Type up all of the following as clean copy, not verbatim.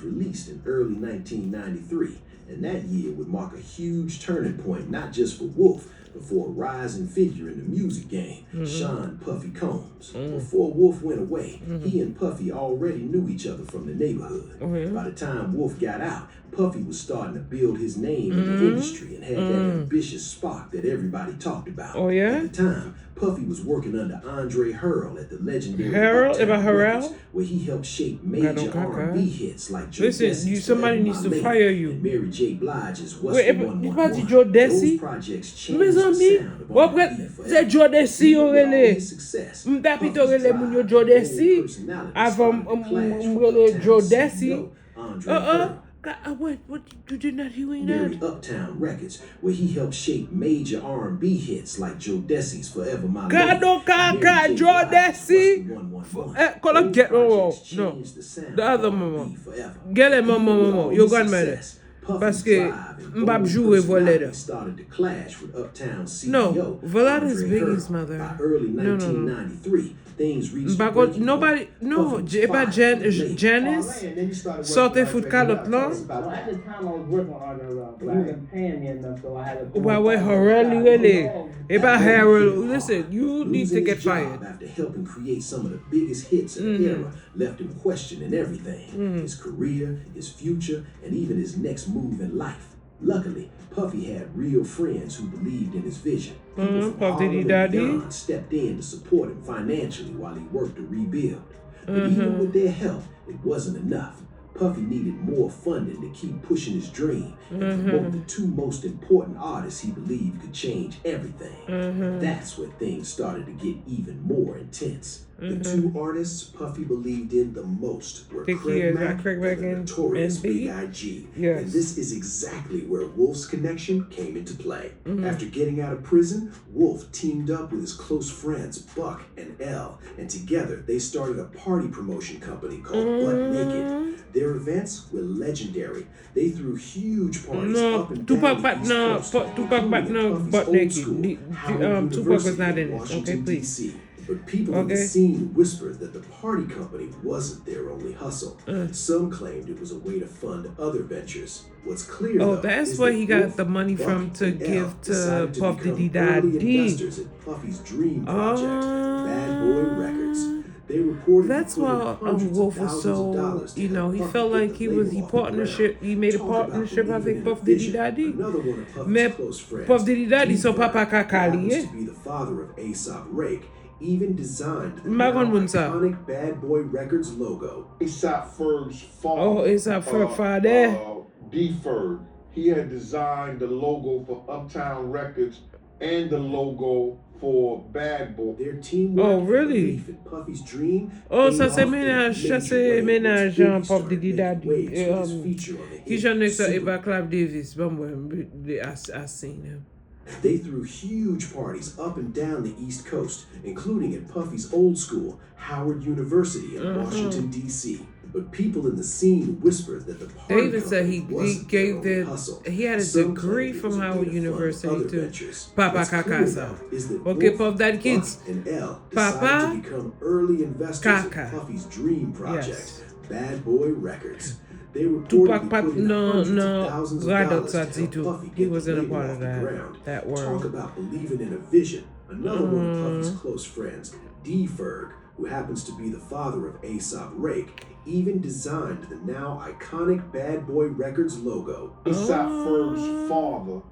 released in early 1993, and that year would mark a huge turning point not just for Wolf, but for a rising figure in the music game, Sean Puffy Combs. Before Wolf went away, he and Puffy already knew each other from the neighborhood. By the time Wolf got out, Puffy was starting to build his name in the industry and had that ambitious spark that everybody talked about. Oh, yeah? At the time, Puffy was working under Andre Hurl at the legendary Harold? Uptown About Hurl? Records, where he helped shape major R&B hits like Joe Listen, Desi's somebody Forever needs My to Lady fire you. and Mary J. Blige's What's Wait, the you 111. about to Joe Desi? Those projects changed Mes the amis, sound of wap R&B c'est forever. Joe Desi Even yo with all rele. his success, M'tapito Puffy's rele moun yo Joe drive, Desi. bold personality Avant started to clash with m'rele Uptown Joe CEO Desi. Andre Hurl. What, you did not hearing Mary that? Uptown Records, where he helped shape major R&B hits like Joe Desi's Forever My Lady. Kado kaka Joe Desi. Kola get no. The other mama. Get a mama. Your grandmother. Parce que m'bap joue voleda. Started to clash with Uptown CEO. No, Volada's Andre Biggie's Hurl. mother. By early 1993, things reached But breaking nobody, point. no, Puffy about fired Lady. Janice, sortez foot calotte là. At the time I was working on her, but he wasn't paying me enough, so I had to. Well, really. About Harold, listen, you need to Losing get his job fired. after helping create some of the biggest hits in the era left him questioning everything: his career, his future, and even his next move in life. Luckily, Puffy had real friends who believed in his vision. People from Puff Harlem Diddy and Daddy. beyond stepped in to support him financially while he worked to rebuild. But even with their help, it wasn't enough. Puffy needed more funding to keep pushing his dream and promote the two most important artists he believed could change everything. That's where things started to get even more intense. The two artists Puffy believed in the most were Craig Mack and the notorious Big I.G. Yes. And this is exactly where Wolf's connection came into play. After getting out of prison, Wolf teamed up with his close friends Buck and L, and together they started a party promotion company called Butt Naked. Their events were legendary. They threw huge parties up and down the East Coast, Tupac back including no, at Puffy's butt old naked. school, Howard Tupac was University not in in it. Washington, Okay, please. D.C. But people in the scene whispered that the party company wasn't their only hustle. Some claimed it was a way to fund other ventures. What's clear, though, That's is where that he got Wolf, the money Buck, from to and L give to decided to Puff become Diddy early Daddy. investors in Puffy's dream project, Bad Boy Records. They reported That's he put in why hundreds Wolf of was thousands of so, dollars to you know, help he Puffy felt get like the he was, label he off the partnership, ground. he made a Talk about partnership believing avec in Puff a Diddy vision. Daddy. Another one of Puffy's Mais close friends, Puff Diddy Daddy, son D-Bird, papa who kakali, happens to be the father of A$AP Rake, even designed the Magon now Munsa. iconic Bad Boy Records logo. A$AP Ferg's father. Oh, A$AP Ferg father. D Ferg. He had designed the logo for Uptown Records and the logo for Bad Boy. Their teamwork Oh, and really? belief in Puffy's dream Oh, paid ça off c'est in a ménage, major ça c'est way ménage once Biggie Puff started Diddy making Daddy. waves with his feature on the hit Qui j'en ai ça, Super. Eva Clap Davis, bon, I seen him. They threw huge parties up and down the East Coast, including at Puffy's old school, Howard University in Washington, D.C. But people in the scene whispered that the party David said he wasn't gave their the, only hustle. he had a Some degree claimed it from was a way Howard to fund University other too. ventures. Papa What's clear, Kakasa. though, is that Okay, both Puff Daddy Buck kids. and L Papa decided to become early investors Kaka. in Puffy's dream project, Yes. Bad Boy Records. They Tupac reportedly Pat put in no hundreds of no thousands of Radot dollars to help Tzitu. Puffy He get wasn't the a label part off of the that ground. that Talk world. about believing in a vision. Another one of Puffy's close friends, D Ferg, who happens to be the father of A$AP Rake, even designed the now iconic Bad Boy Records logo. A$AP Ferg's father,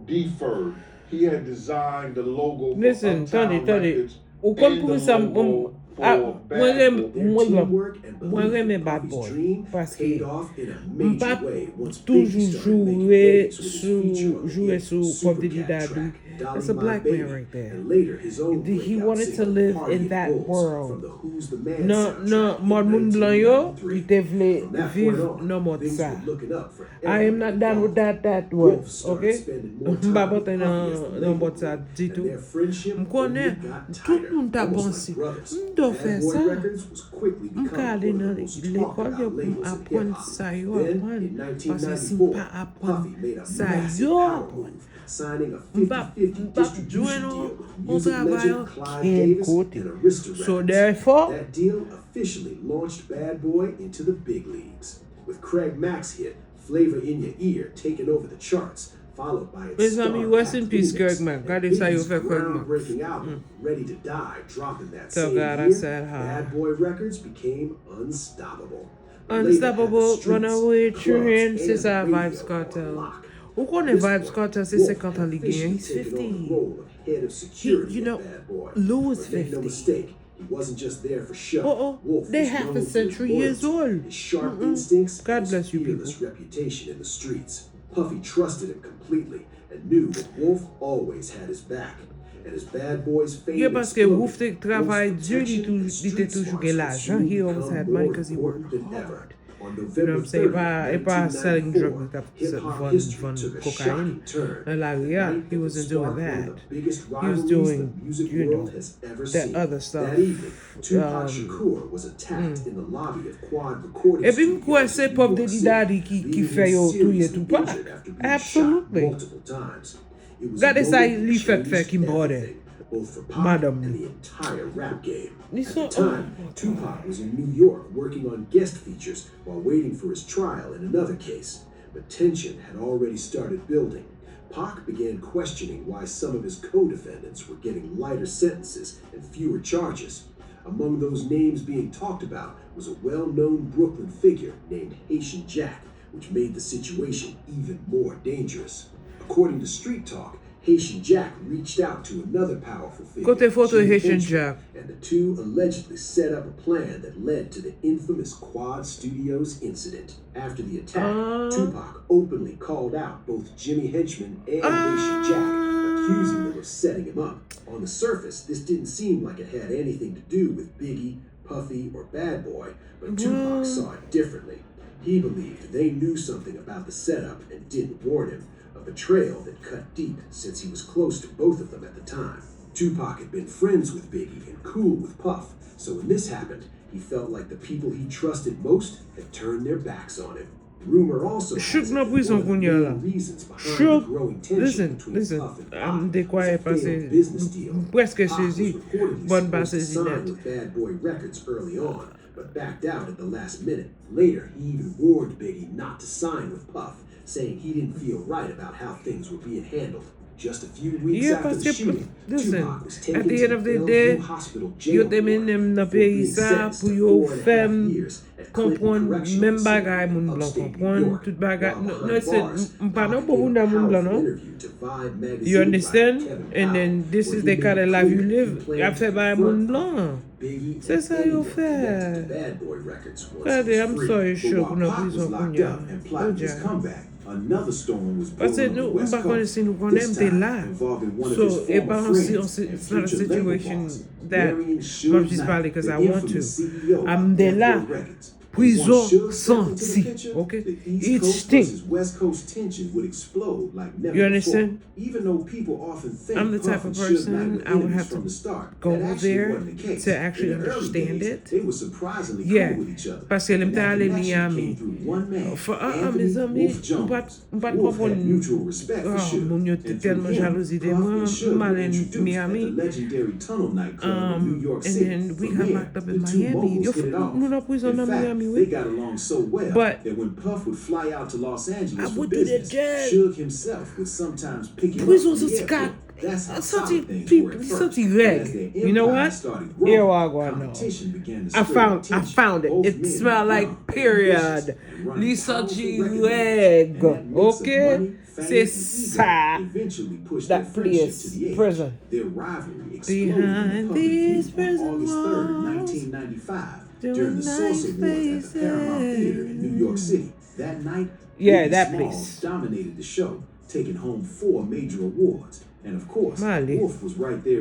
D Ferg. He had designed the logo for Listen, Uptown Tony. Records Ou and kon the pou sa logo for mwen Bad rem Boy. Their teamwork and mwen belief reme in Bad Puffy's Boy dream paske paid off in a mpa major way once Biggie toujou started making waves with his feature on the jouer hit sou Puff Super Diddy Cat Daddy. track, Dolly That's a My black Baby, man right there. and later his own He breakout wanted to single, live Party in at that Bulls, world. from the Who's the Man Non, soundtrack in moun moun blan yo, 1993. li te vle From that point viv on, non mod things sa. were looking up for I am everyone not down with involved. that Wolf word, started okay? spending more time Mba with bote Puffy as the nan label bot sa grew, ditou. and their friendship M only konen, got tout tighter, moun ta almost pansi. like brothers. M do Bad fe Boy sa. Records was quickly M becoming ka ale one of nan the most l'ekol talked yo about pou labels in apren hip-hop. sa yo Then, apren. in Pase si m 1994, pa apren Puffy made a sa massive yo power apren. move, signing a Mbap 50-50 50 pas distribution jouer deal with on music travail legend en Clive quel Davis côté. and Arista So Records. therefore, That deal officially launched Bad Boy into the big leagues, with Craig Mack's hit "Flavor in Your Ear" taking over the charts, followed by its mes amis, rest in star-packed peace, remix, Craig Mack. and Regardez ça, yo Biggie's fait Craig Mack. groundbreaking album "Ready to Die" dropping that So same God, I year. said how. Bad Boy Records became unstoppable. Unstoppable, Runaway Train, c'est ça, Vibes Vibes Cartel. Ou connaît Vibes Cartel, c'est 50 ans, les gars. He's 50. You know, Lou is 50. He wasn't just there for show. Oh, they half a century years old. His sharp instincts, God and his bless you, fearless people. reputation in the streets. Puffy trusted him completely and knew that Wolf always had his back. And as Bad Boy's fame Yeah, parce que exploded, Wolf te travaille Wolf's dur, protection and il street était toujours smarts gay would l'argent. soon He always become had more money because he important worked than ever. hard. On You know November what I'm saying? 30, He pas selling drugs, 1994, he hip-hop history von took a cocaine. shocking turn. And like, The yeah, night he that wasn't would doing spark one of that. the biggest He was rivalries doing, the music you world know, has ever that seen. other stuff. That evening, Tupac Shakur was attacked in the lobby of Quad Recording Et puis, Studios quoi, in c'est New Pop York Daddy City, Daddy qui leaving fait him yo touye seriously Tupac. injured after being Absolutely. shot multiple times. It was a Regardez ça, moment that lui fait changed qui borde. everything, both for Pac Madame. and the entire rap game. Ils At sont- the time, Tupac was in New York working on guest features while waiting for his trial in another case. But tension had already started building. Pac began questioning why some of his co-defendants were getting lighter sentences and fewer charges. Among those names being talked about was a well-known Brooklyn figure named Haitian Jack, which made the situation even more dangerous. According to Street Talk, Haitian Jack reached out to another powerful figure, Côté photo, Jimmy Haitian Henchman, Jack. and the two allegedly set up a plan that led to the infamous Quad Studios incident. After the attack, Tupac openly called out both Jimmy Henchman and Haitian Jack, accusing them of setting him up. On the surface, this didn't seem like it had anything to do with Biggie, Puffy, or Bad Boy, but Tupac saw it differently. He believed they knew something about the setup and didn't warn him, a betrayal that cut deep since he was close to both of them at the time. Tupac had been friends with Biggie and cool with Puff, so when this happened, he felt like the people he trusted most had turned their backs on him. Rumor also Shook has it na that prison one of the konya main la. reasons behind the Shook. growing tension Listen, between Puff and Pac I'm was a décoyé parce failed business deal. presque Pac was saisi. reportedly Bonne supposed to base sign net. with Bad Boy Records early on, but backed out at the last minute. Later, he even warned Biggie not to sign with Puff, saying he didn't feel right about how things were being handled. Just a few weeks Yeah, after parce the que, shooting, listen, Tupac was at taken the to end of the Bellevue day, Hospital jail yo te men ward nem nan before peyi being sa sentenced pou to yo 4.5 fem years at Clinton kompon Correctional men Facility bagay in moun blan upstate New kompon York. tout bagay. While No, behind se bars, mpa Pac nan gave pou a moun da moun blan, powerful no? interview to Vibe magazine You understand? writer Kevin And Powell, then this where is he the made kind of it life you clear he live. planned Ya to fe bay confront moun Puff, blan. Biggie, C'est and ça yo anyone fè. connected to Bad Boy Records once Frère, he was I'm free. sorry, But Shook, while nou Pac was prison locked kounya. up and plotting his Oja. comeback, another storm was Parce brewing que on the nou West mpa konen Coast. si nou This konen te time la. involving one of So, his e former pa friends it's and not a future label situation boss, that marrying Suge map just Knight, probably because the I want to. infamous CEO I'm of de Death la. Row Records. Prison Once Suge stepped into the senti, picture, okay? the East It Coast stink. versus West Coast tension would explode like never You before. understand? Even though people often think I'm the Puff type and of Suge Knight person, were I would enemies have to from the start, go that actually there wasn't the case. to actually In the early understand days, it. They were surprisingly Yeah, cool with each other. parce que And l'im te that ale connection Miami. came through one man, For Anthony mes amis, Wolf Jones. mpa Wolf had kompon mutual respect for Suge. moun yo And through telman him, jalousi de Puff mwen, and Suge mpa were ale introduced at Miami. the legendary Tunnel nightclub in New York And City. then we From got there, locked up the in two Miami. moguls Yo hit it off. nou nan prison In nan fact, Miami, they oui. got along so well But that when Puff would fly out to Los I Angeles for would do the business, jazz. Suge himself would sometimes pick him up Prison from the senti ka, airport. That's how senti solid things people, were at senti first. reg. But as their You know empire what? started Here growing, I go now. competition began to I stir found tension. it. Both It men smelled were like young, period. ambitious, and running Li powerful senti record labels. reg. And that mix of Okay? money, fame, C'est and ego ça. eventually pushed That their friendship place, to the edge. prison. Their rivalry exploded Behind in public these view on prison August 3rd, walls, 1995, doing during the Source nice Awards at the Paramount Theater in New York faces. City. That night, Yeah, Biggie that Smalls place. dominated the show, taking home 4 major awards. And of course, Mali. Wolf was right there